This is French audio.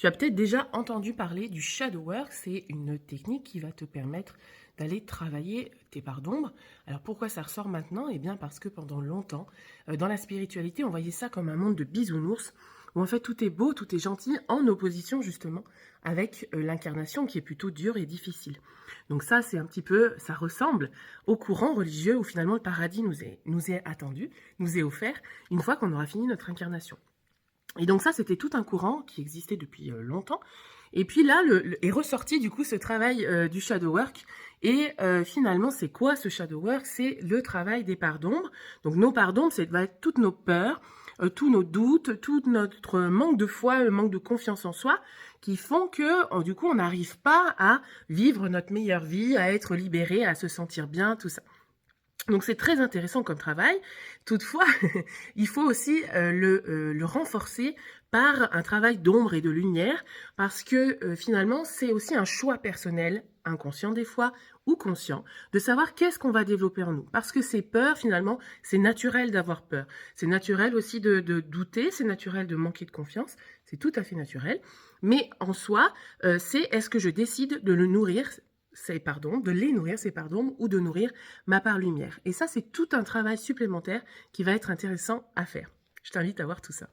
Tu as peut-être déjà entendu parler du shadow work, c'est une technique qui va te permettre d'aller travailler tes parts d'ombre. Alors pourquoi ça ressort maintenant? Eh bien parce que pendant longtemps, dans la spiritualité, on voyait ça comme un monde de bisounours, où en fait tout est beau, tout est gentil, en opposition justement avec l'incarnation qui est plutôt dure et difficile. Donc ça, c'est un petit peu, ça ressemble au courant religieux où finalement le paradis nous est attendu, nous est offert, une fois qu'on aura fini notre incarnation. Et donc ça, c'était tout un courant qui existait depuis longtemps. Et puis là, est ressorti du coup ce travail du shadow work. Et finalement, c'est quoi ce shadow work? C'est le travail des parts d'ombre. Donc nos parts d'ombre, ça va être toutes nos peurs, tous nos doutes, tout notre manque de foi, manque de confiance en soi, qui font que du coup, on n'arrive pas à vivre notre meilleure vie, à être libéré, à se sentir bien, tout ça. Donc c'est très intéressant comme travail. Toutefois, il faut aussi le renforcer par un travail d'ombre et de lumière, parce que finalement, c'est aussi un choix personnel, inconscient des fois, ou conscient, de savoir qu'est-ce qu'on va développer en nous. Parce que ces peurs, finalement, c'est naturel d'avoir peur. C'est naturel aussi de douter, c'est naturel de manquer de confiance, c'est tout à fait naturel. Mais en soi, c'est est-ce que je décide de le nourrir de les nourrir, ces pardons, ou de nourrir ma part lumière. Et ça, c'est tout un travail supplémentaire qui va être intéressant à faire. Je t'invite à voir tout ça.